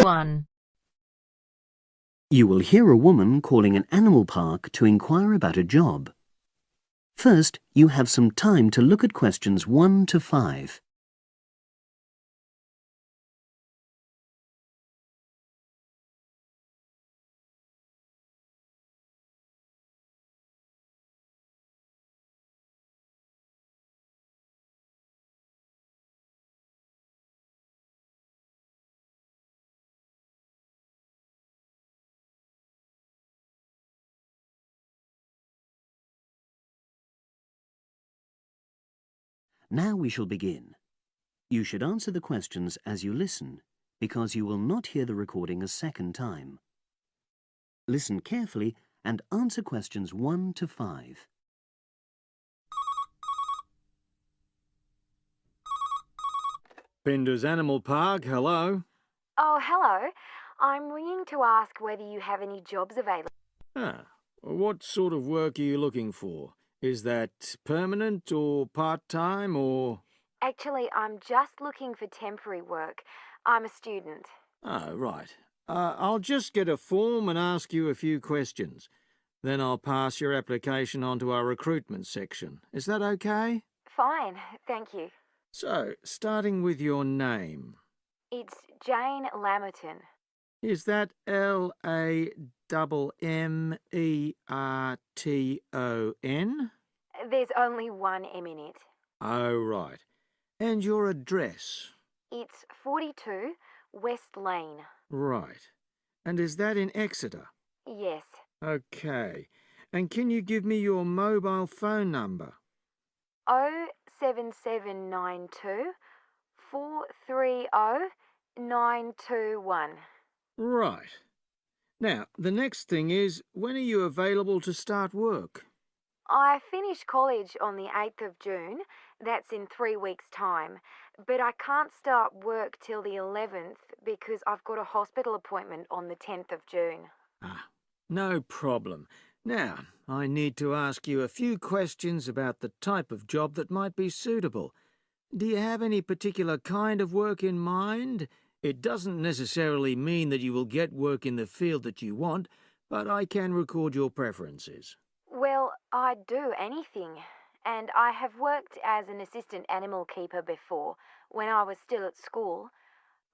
1. You will hear a woman calling an animal park to inquire about a job. First, you have some time to look at questions 1 to 5. Now we shall begin. You should answer the questions as you listen, because you will not hear the recording a second time. Listen carefully and answer questions 1 to 5. Bender's Animal Park, hello. Oh, hello. I'm ringing to ask whether you have any jobs available. What sort of work are you looking for? Is that permanent or part-time or... Actually, I'm just looking for temporary work. I'm a student. Oh, right. I'll just get a form and ask you a few questions. Then I'll pass your application on to our recruitment section. Is that okay? Fine, thank you. So, starting with your name. It's Jane Lammerton. Is that Lammerton? There's only one M in it. Oh, right. And your address? It's 42 West Lane. Right. And is that in Exeter? Yes. Okay. And can you give me your mobile phone number? 07792 430 921. Right. Now, the next thing is, when are you available to start work? I finish college on the 8th of June. That's in 3 weeks' time. But I can't start work till the 11th because I've got a hospital appointment on the 10th of June. No problem. Now, I need to ask you a few questions about the type of job that might be suitable. Do you have any particular kind of work in mind? It doesn't necessarily mean that you will get work in the field that you want, but I can record your preferences. Well, I'd do anything. And I have worked as an assistant animal keeper before, when I was still at school.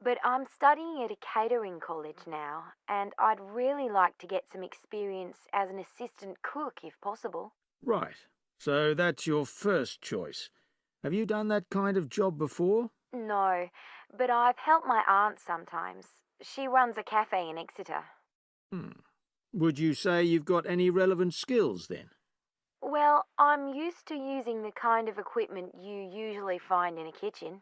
But I'm studying at a catering college now, and I'd really like to get some experience as an assistant cook if possible. Right. So that's your first choice. Have you done that kind of job before? No, but I've helped my aunt sometimes. She runs a cafe in Exeter. Would you say you've got any relevant skills then? Well, I'm used to using the kind of equipment you usually find in a kitchen.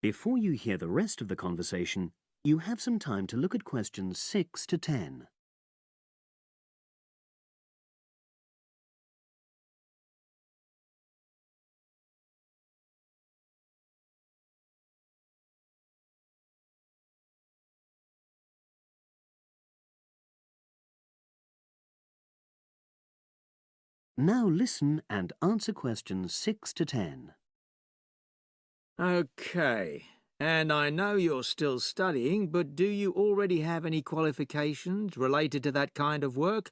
Before you hear the rest of the conversation, you have some time to look at questions 6 to 10. Now listen and answer questions 6 to 10. Okay. And I know you're still studying, but do you already have any qualifications related to that kind of work?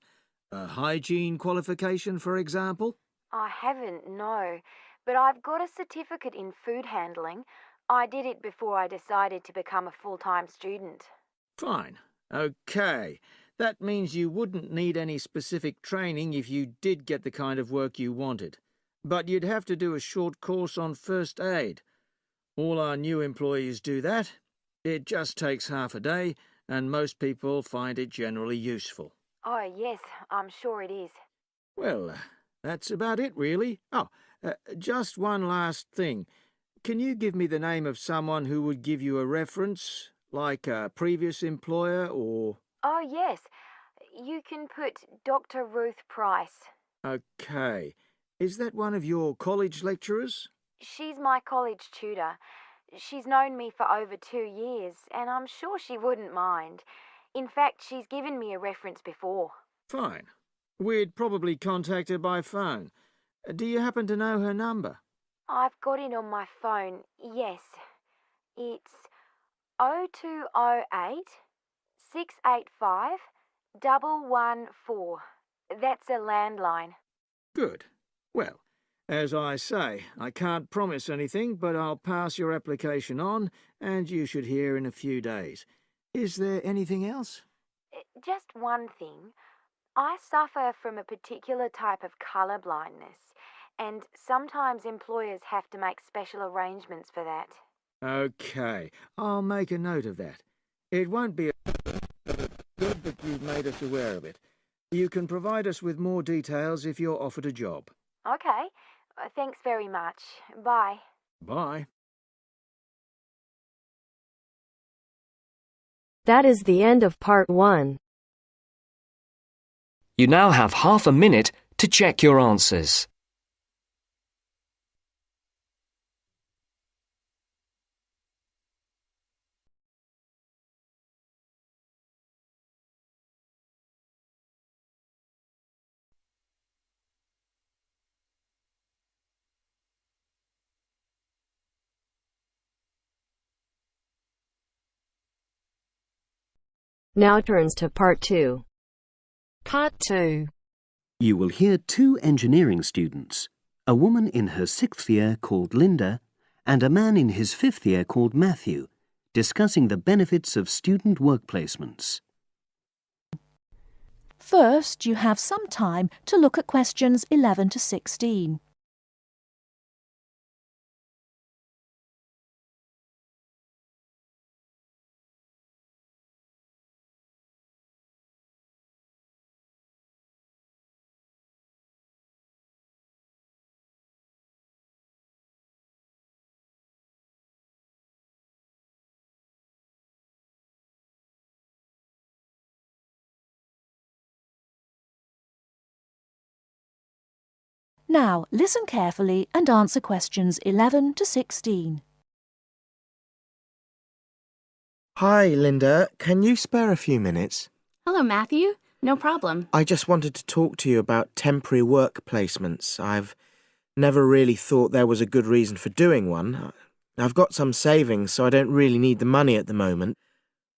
A hygiene qualification, for example? I haven't, no. But I've got a certificate in food handling. I did it before I decided to become a full-time student. Fine. Okay. That means you wouldn't need any specific training if you did get the kind of work you wanted. But you'd have to do a short course on first aid. All our new employees do that. It just takes half a day, and most people find it generally useful. Oh, yes, I'm sure it is. Well, that's about it, really. Just one last thing. Can you give me the name of someone who would give you a reference, like a previous employer or... Oh, yes. You can put Dr. Ruth Price. Okay. Is that one of your college lecturers? She's my college tutor. She's known me for over 2 years, and I'm sure she wouldn't mind. In fact, she's given me a reference before. Fine. We'd probably contact her by phone. Do you happen to know her number? I've got it on my phone, yes. It's 0208 685 114. That's a landline. Good. Well, as I say, I can't promise anything, but I'll pass your application on, and you should hear in a few days. Is there anything else? Just one thing. I suffer from a particular type of colour blindness, and sometimes employers have to make special arrangements for that. Okay, I'll make a note of that. It won't be good that you've made us aware of it. You can provide us with more details if you're offered a job. Okay. Thanks very much. Bye. Bye. That is the end of part 1. You now have half a minute to check your answers. Now turns to part 2. Part 2. You will hear 2 engineering students, a woman in her 6th year called Linda and a man in his 5th year called Matthew, discussing the benefits of student work placements. First, you have some time to look at questions 11 to 16. Now, listen carefully and answer questions 11 to 16. Hi, Linda. Can you spare a few minutes? Hello, Matthew. No problem. I just wanted to talk to you about temporary work placements. I've never really thought there was a good reason for doing one. I've got some savings, so I don't really need the money at the moment.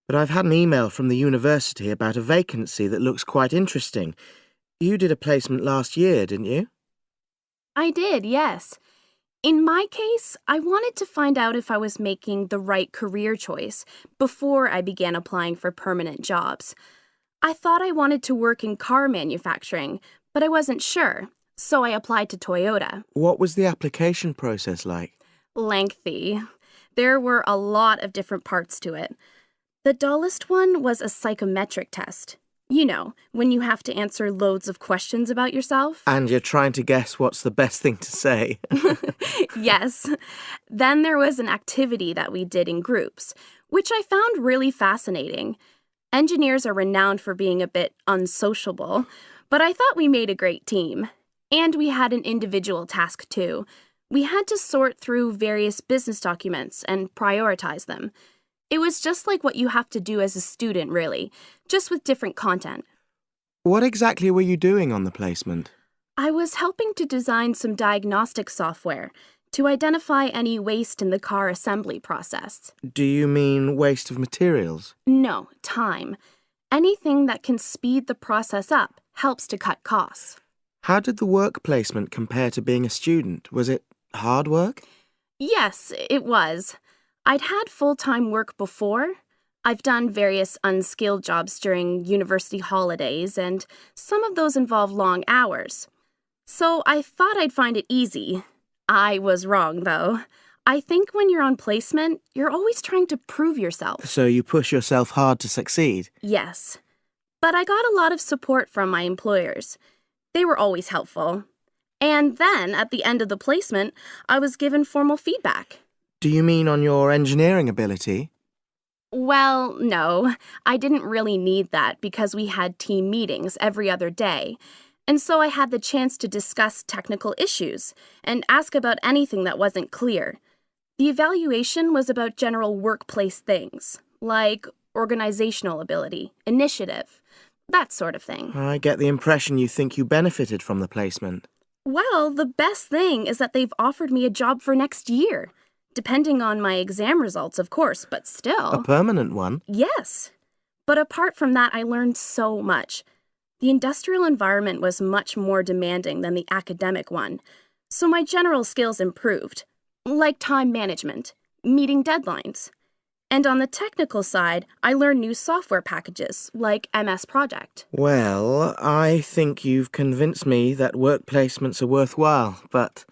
But I've had an email from the university about a vacancy that looks quite interesting. You did a placement last year, didn't you? I did, yes. In my case, I wanted to find out if I was making the right career choice before I began applying for permanent jobs. I thought I wanted to work in car manufacturing, but I wasn't sure, so I applied to Toyota. What was the application process like? Lengthy. There were a lot of different parts to it. The dullest one was a psychometric test. You know, when you have to answer loads of questions about yourself. And you're trying to guess what's the best thing to say. Yes. Then there was an activity that we did in groups, which I found really fascinating. Engineers are renowned for being a bit unsociable, but I thought we made a great team. And we had an individual task too. We had to sort through various business documents and prioritize them. It was just like what you have to do as a student, really, just with different content. What exactly were you doing on the placement? I was helping to design some diagnostic software to identify any waste in the car assembly process. Do you mean waste of materials? No, time. Anything that can speed the process up helps to cut costs. How did the work placement compare to being a student? Was it hard work? Yes, it was. I'd had full-time work before. I've done various unskilled jobs during university holidays, and some of those involve long hours. So I thought I'd find it easy. I was wrong, though. I think when you're on placement, you're always trying to prove yourself. So you push yourself hard to succeed? Yes. But I got a lot of support from my employers. They were always helpful. And then, at the end of the placement, I was given formal feedback. Do you mean on your engineering ability? Well, no. I didn't really need that because we had team meetings every other day. And so I had the chance to discuss technical issues and ask about anything that wasn't clear. The evaluation was about general workplace things, like organizational ability, initiative, that sort of thing. I get the impression you think you benefited from the placement. Well, the best thing is that they've offered me a job for next year. Depending on my exam results, of course, but still. A permanent one? Yes. But apart from that, I learned so much. The industrial environment was much more demanding than the academic one, so my general skills improved, like time management, meeting deadlines. And on the technical side, I learned new software packages, like MS Project. Well, I think you've convinced me that work placements are worthwhile, but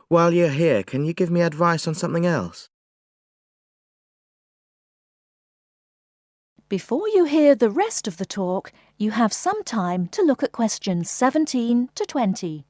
while you're here, can you give me advice on something else? Before you hear the rest of the talk, you have some time to look at questions 17 to 20.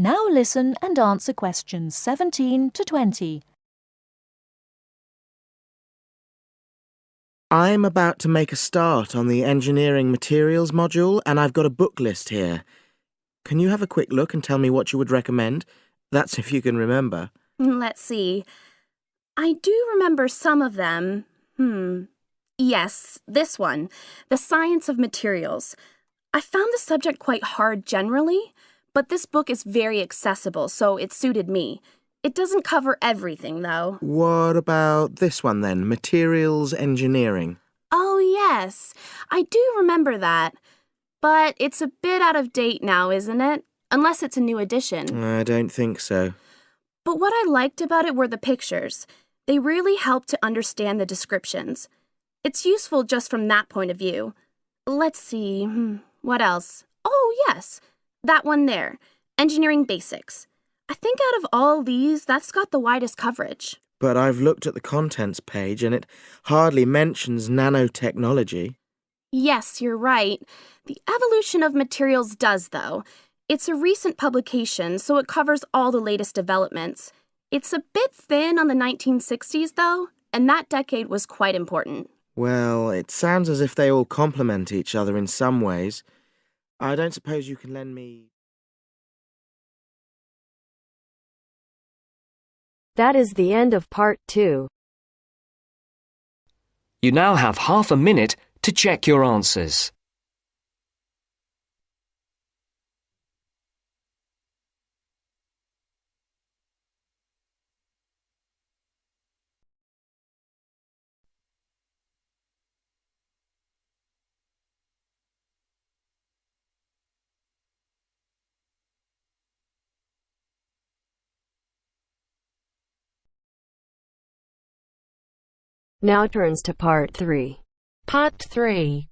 Now listen and answer questions 17 to 20. I'm about to make a start on the engineering materials module, and I've got a book list here. Can you have a quick look and tell me what you would recommend? That's if you can remember. Let's see. I do remember some of them. Yes, this one, The Science of Materials. I found the subject quite hard generally, but this book is very accessible, so it suited me. It doesn't cover everything, though. What about this one then, Materials Engineering? Oh, yes. I do remember that. But it's a bit out of date now, isn't it? Unless it's a new edition. I don't think so. But what I liked about it were the pictures. They really helped to understand the descriptions. It's useful just from that point of view. Let's see, what else? Oh, yes, that one there, Engineering Basics. I think out of all these, that's got the widest coverage. But I've looked at the contents page and it hardly mentions nanotechnology. Yes, you're right. The evolution of materials does, though. It's a recent publication, so it covers all the latest developments. It's a bit thin on the 1960s, though, and that decade was quite important. Well, it sounds as if they all complement each other in some ways. I don't suppose you can lend me... That is the end of part 2. You now have half a minute to check your answers. Now turns to part 3. Part 3.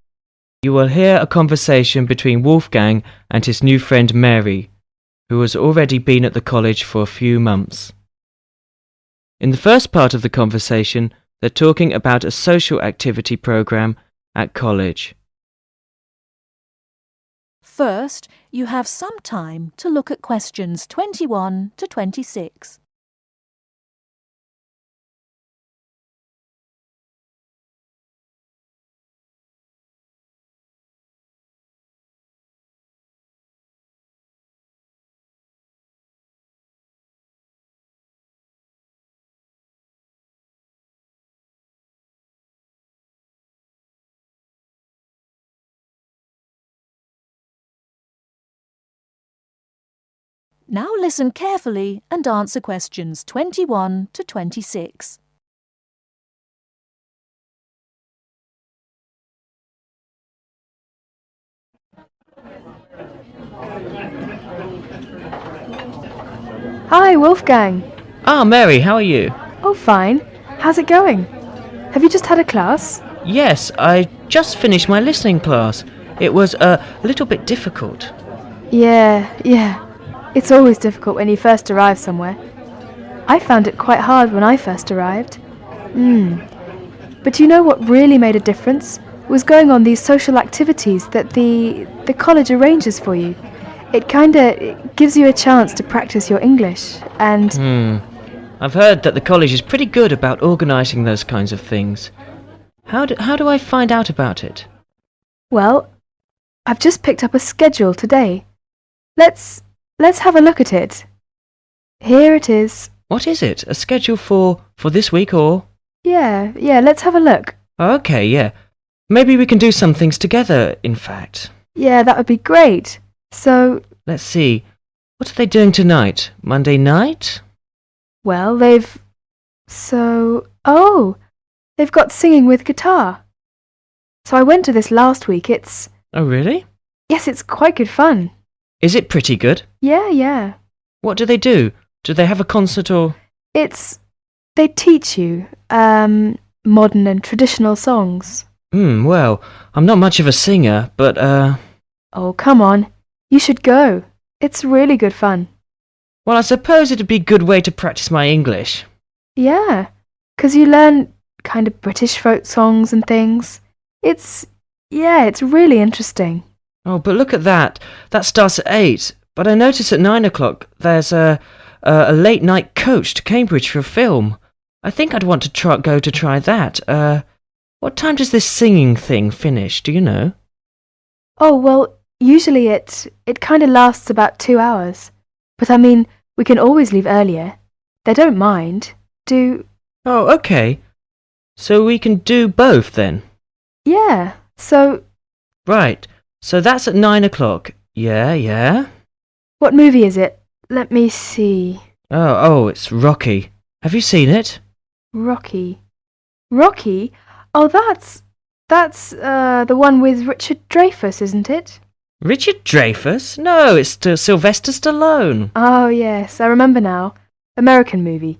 You will hear a conversation between Wolfgang and his new friend Mary, who has already been at the college for a few months. In the first part of the conversation, they're talking about a social activity program at college. First, you have some time to look at questions 21 to 26. Now listen carefully and answer questions 21 to 26. Hi, Wolfgang. Ah, Mary, how are you? Oh, fine. How's it going? Have you just had a class? Yes, I just finished my listening class. It was a little bit difficult. Yeah. It's always difficult when you first arrive somewhere. I found it quite hard when I first arrived. But you know what really made a difference? Was going on these social activities that the college arranges for you. It gives you a chance to practice your English, and I've heard that the college is pretty good about organising those kinds of things. How do I find out about it? Well, I've just picked up a schedule today. Let's have a look at it. Here it is. What is it? A schedule for this week or? Yeah, let's have a look. Okay, yeah. Maybe we can do some things together, in fact. Yeah, that would be great. So... Let's see. What are they doing tonight? Monday night? Well, they've got singing with guitar. So I went to this last week. Oh, really? Yes, it's quite good fun. Is it pretty good? Yeah. What do they do? Do they have a concert or? They teach you, modern and traditional songs. Well, I'm not much of a singer, but, Oh, come on. You should go. It's really good fun. Well, I suppose it'd be a good way to practice my English. Yeah, 'cause you learn kind of British folk songs and things. It's really interesting. Oh, but look at that. That starts at 8. But I notice at 9 o'clock there's a late night coach to Cambridge for a film. I think I'd want to go to try that. What time does this singing thing finish? Do you know? Oh, well, usually it kind of lasts about 2 hours. But I mean, we can always leave earlier. They don't mind. Oh, okay. So we can do both then? Yeah, so... Right. So that's at 9 o'clock. Yeah. What movie is it? Let me see. Oh, it's Rocky. Have you seen it? Rocky? Oh, that's the one with Richard Dreyfuss, isn't it? Richard Dreyfuss? No, it's Sylvester Stallone. Oh, yes, I remember now. American movie.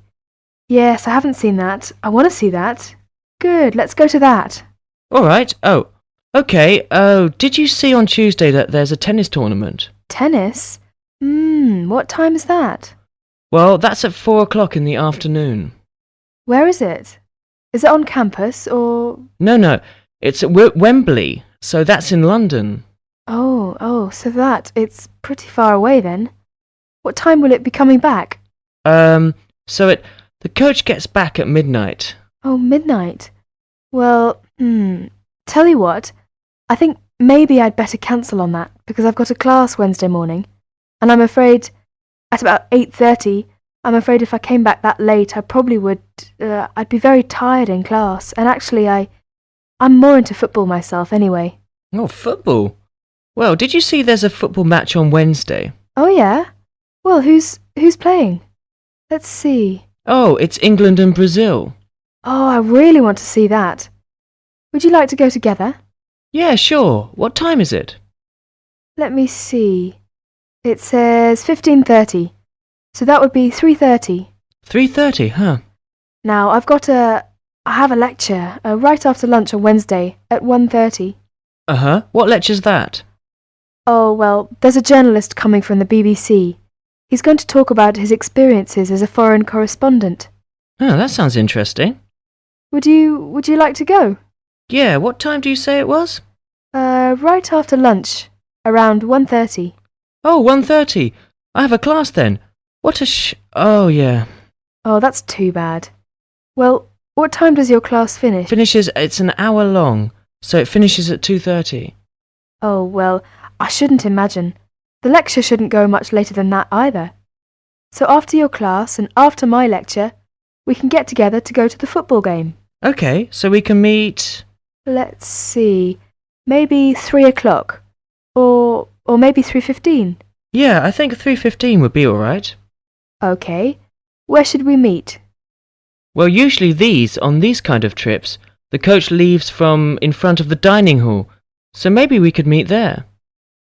Yes, I haven't seen that. I want to see that. Good, let's go to that. All right. Oh, okay. Oh, did you see on Tuesday that there's a tennis tournament? Tennis? What time is that? Well, that's at 4 o'clock in the afternoon. Where is it? Is it on campus or...? No. It's at Wembley, so that's in London. Oh, so it's pretty far away then. What time will it be coming back? The coach gets back at midnight. Oh, midnight. Well, tell you what, I think maybe I'd better cancel on that because I've got a class Wednesday morning, and I'm afraid at about 8:30, I'm afraid if I came back that late, I probably would, I'd be very tired in class, and actually I'm more into football myself anyway. Oh, football? Well, did you see there's a football match on Wednesday? Oh, yeah? Well, who's playing? Let's see. Oh, it's England and Brazil. Oh, I really want to see that. Would you like to go together? Yeah, sure. What time is it? Let me see. It says 15:30, so that would be 3:30. 3:30, huh? Now, I have a lecture right after lunch on Wednesday at 1:30. Uh-huh. What lecture's that? Oh, well, there's a journalist coming from the BBC. He's going to talk about his experiences as a foreign correspondent. Oh, that sounds interesting. Would you like to go? Yeah, what time do you say it was? Right after lunch, around 1:30. Oh, 1:30. I have a class then. Oh, yeah. Oh, that's too bad. Well, what time does your class finish? It's an hour long, so it finishes at 2:30. Oh, well, I shouldn't imagine. The lecture shouldn't go much later than that either. So after your class and after my lecture, we can get together to go to the football game. Okay, so we can meet... Let's see, maybe 3 o'clock. Or maybe 3:15. Yeah, I think 3:15 would be all right. Okay, where should we meet? Well, usually on these kind of trips, the coach leaves from in front of the dining hall, so maybe we could meet there.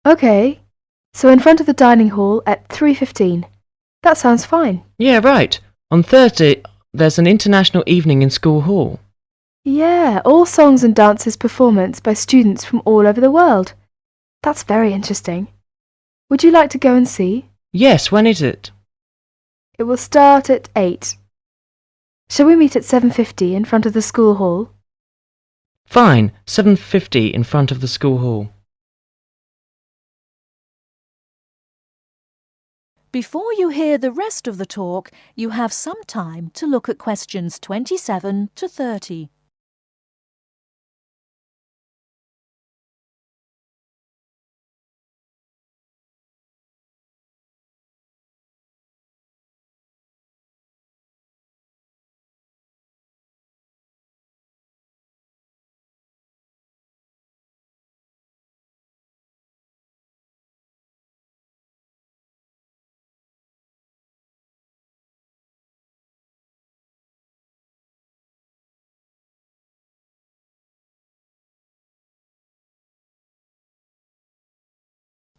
Okay, so in front of the dining hall at 3:15. That sounds fine. Yeah, right. On Thursday, there's an international evening in school hall. Yeah, all songs and dances performance by students from all over the world. That's very interesting. Would you like to go and see? Yes, when is it? It will start at 8. Shall we meet at 7:50 in front of the school hall? Fine, 7:50 in front of the school hall. Before you hear the rest of the talk, you have some time to look at questions 27 to 30.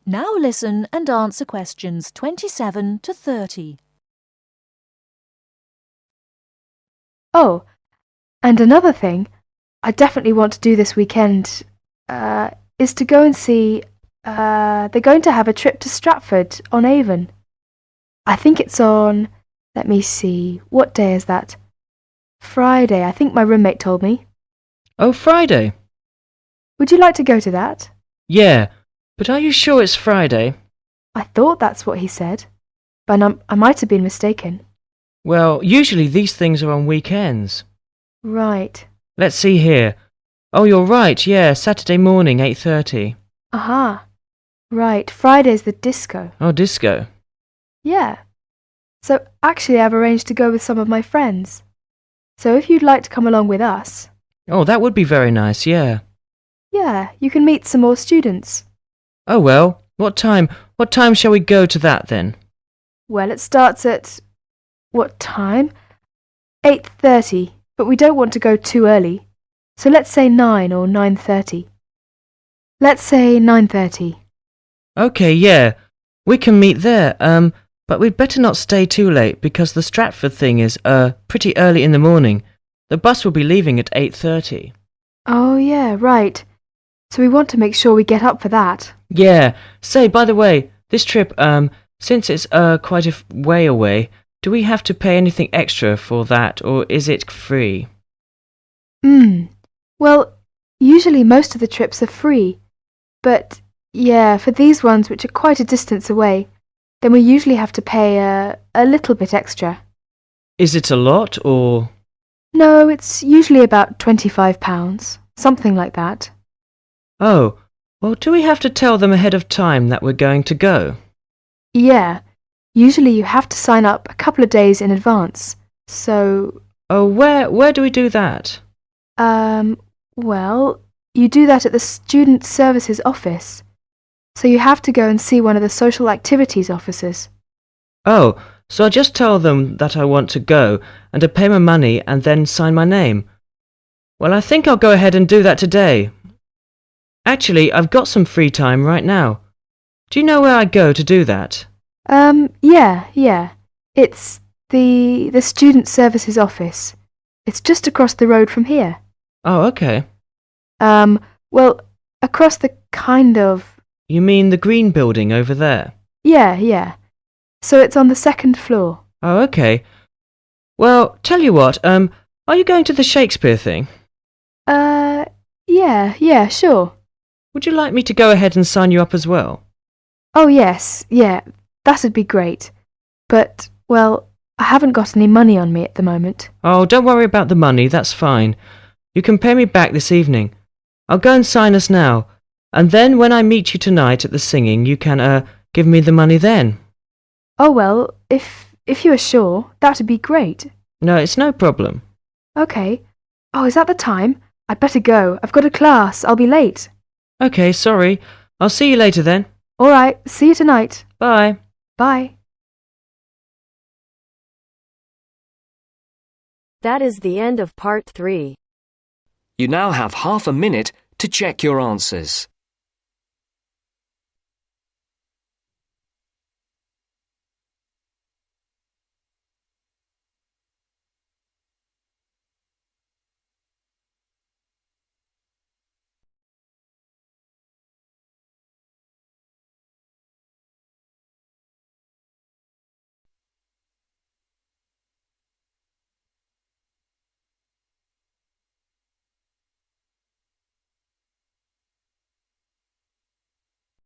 Now listen and answer questions 27 to 30. Oh, and another thing I definitely want to do this weekend is to go and see. They're going to have a trip to Stratford on Avon. I think it's on. Let me see. What day is that? Friday, I think my roommate told me. Oh, Friday? Would you like to go to that? Yeah, but are you sure it's Friday? I thought that's what he said, but I might have been mistaken. Well, usually these things are on weekends. Right. Let's see here. Oh, you're right, yeah, Saturday morning, 8:30. Aha. Right, Friday's the disco. Oh, disco. Yeah. So actually I've arranged to go with some of my friends. So if you'd like to come along with us. Oh, that would be very nice, yeah. Yeah, you can meet some more students. Oh, well, what time shall we go to that then? Well, it starts at... What time? 8:30, but we don't want to go too early. So let's say 9 or 9:30. Let's say 9:30. Okay, yeah, we can meet there, but we'd better not stay too late because the Stratford thing is, pretty early in the morning. The bus will be leaving at 8:30. Oh, yeah, right. So we want to make sure we get up for that. Yeah, say, by the way, this trip, since it's, quite a way away, do we have to pay anything extra for that, or is it free? Well, usually most of the trips are free. But, yeah, for these ones which are quite a distance away, then we usually have to pay a little bit extra. Is it a lot, or...? No, it's usually about £25, something like that. Oh, well, do we have to tell them ahead of time that we're going to go? Yeah, usually you have to sign up a couple of days in advance, so... Oh, where do we do that? Well, you do that at the Student Services office. So you have to go and see one of the social activities officers. Oh, so I just tell them that I want to go, and to pay my money, and then sign my name. Well, I think I'll go ahead and do that today. Actually, I've got some free time right now. Do you know where I go to do that? Yeah. It's the Student Services office. It's just across the road from here. Oh, okay. Well, across the kind of... You mean the green building over there? Yeah. So it's on the second floor. Oh, okay. Well, tell you what, are you going to the Shakespeare thing? Yeah, sure. Would you like me to go ahead and sign you up as well? Oh, yes, yeah, that'd be great. But, well, I haven't got any money on me at the moment. Oh, don't worry about the money, that's fine. You can pay me back this evening. I'll go and sign us now, and then when I meet you tonight at the singing, you can, give me the money then. Oh, well, if you are sure, that'd be great. No, it's no problem. Okay. Oh, is that the time? I'd better go. I've got a class. I'll be late. Okay, sorry. I'll see you later then. All right, see you tonight. Bye. Bye. That is the end of part 3. You now have half a minute to check your answers.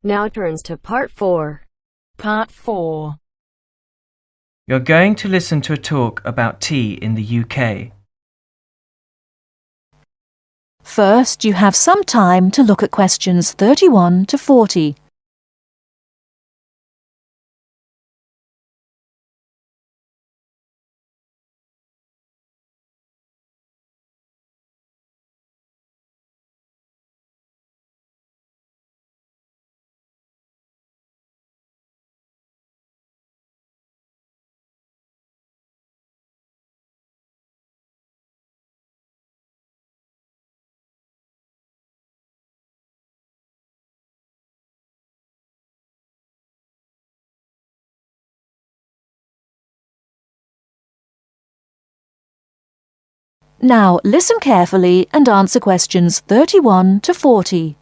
Now turns to part 4. Part 4. You're going to listen to a talk about tea in the UK. First, you have some time to look at questions 31 to 40. Now listen carefully and answer questions 31 to 40.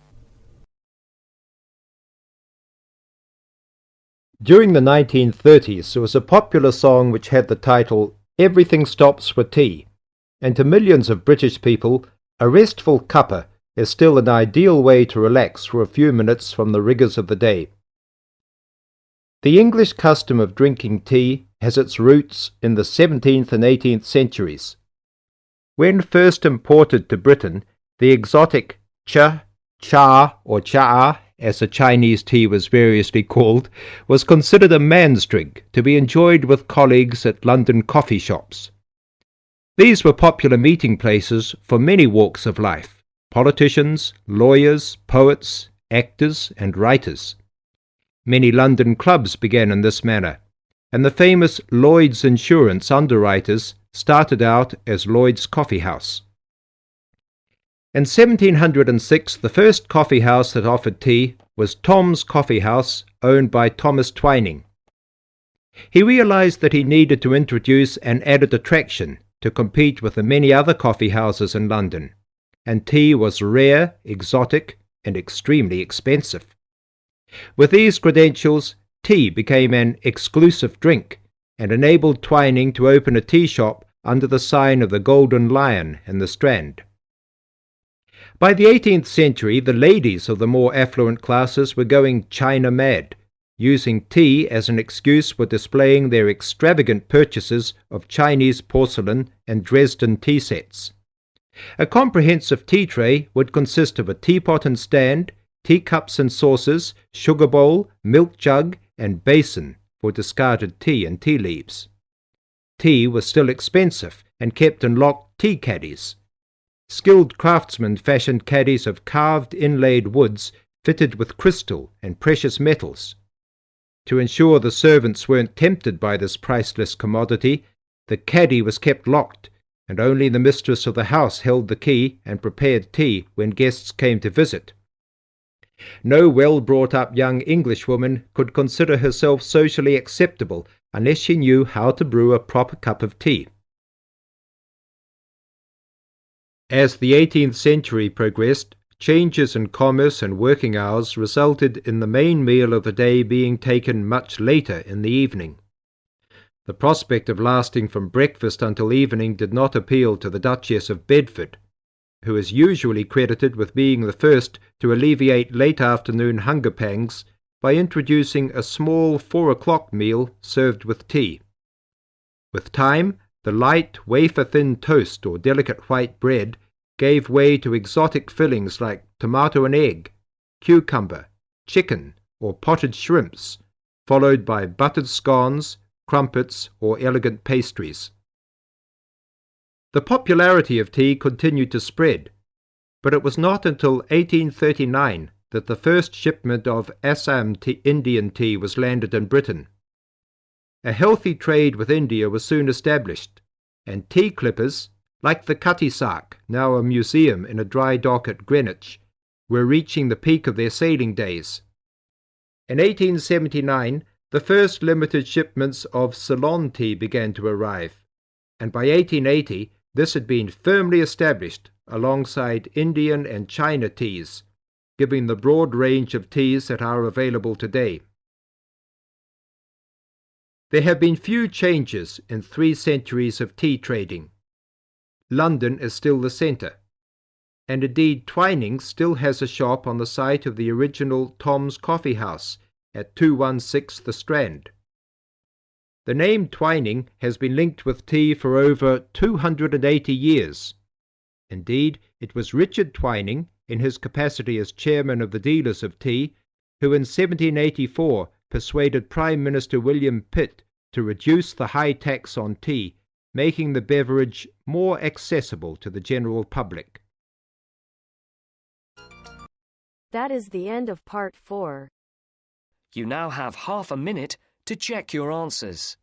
During the 1930s, there was a popular song which had the title "Everything Stops for Tea," and to millions of British people, a restful cuppa is still an ideal way to relax for a few minutes from the rigours of the day. The English custom of drinking tea has its roots in the 17th and 18th centuries. When first imported to Britain, the exotic cha, or cha, as the Chinese tea was variously called, was considered a man's drink to be enjoyed with colleagues at London coffee shops. These were popular meeting places for many walks of life: politicians, lawyers, poets, actors, and writers. Many London clubs began in this manner, and the famous Lloyd's Insurance underwriters started out as Lloyd's Coffee House. In 1706, the first coffee house that offered tea was Tom's Coffee House, owned by Thomas Twining. He realized that he needed to introduce an added attraction to compete with the many other coffee houses in London, and tea was rare, exotic, and extremely expensive. With these credentials, tea became an exclusive drink and enabled Twining to open a tea shop under the sign of the Golden Lion in the Strand. By the 18th century, the ladies of the more affluent classes were going China mad, using tea as an excuse for displaying their extravagant purchases of Chinese porcelain and Dresden tea sets. A comprehensive tea tray would consist of a teapot and stand, teacups and saucers, sugar bowl, milk jug, and basin for discarded tea and tea leaves. Tea was still expensive and kept in locked tea caddies. Skilled craftsmen fashioned caddies of carved inlaid woods fitted with crystal and precious metals. To ensure the servants weren't tempted by this priceless commodity, the caddy was kept locked, and only the mistress of the house held the key and prepared tea when guests came to visit. No well-brought-up young Englishwoman could consider herself socially acceptable unless she knew how to brew a proper cup of tea. As the 18th century progressed, changes in commerce and working hours resulted in the main meal of the day being taken much later in the evening. The prospect of lasting from breakfast until evening did not appeal to the Duchess of Bedford, who is usually credited with being the first to alleviate late afternoon hunger pangs by introducing a small 4 o'clock meal served with tea. With time, the light, wafer-thin toast or delicate white bread gave way to exotic fillings like tomato and egg, cucumber, chicken, or potted shrimps, followed by buttered scones, crumpets, or elegant pastries. The popularity of tea continued to spread, but it was not until 1839 that the first shipment of Assam Indian tea was landed in Britain. A healthy trade with India was soon established, and tea clippers, like the Cutty Sark, now a museum in a dry dock at Greenwich, were reaching the peak of their sailing days. In 1879, the first limited shipments of Ceylon tea began to arrive, and by 1880 this had been firmly established alongside Indian and China teas, giving the broad range of teas that are available today. There have been few changes in 3 centuries of tea trading. London is still the centre, and indeed Twining still has a shop on the site of the original Tom's Coffee House at 216 The Strand. The name Twining has been linked with tea for over 280 years. Indeed, it was Richard Twining, in his capacity as chairman of the dealers of tea, who in 1784 persuaded Prime Minister William Pitt to reduce the high tax on tea, making the beverage more accessible to the general public. That is the end of part 4. You now have half a minute to check your answers.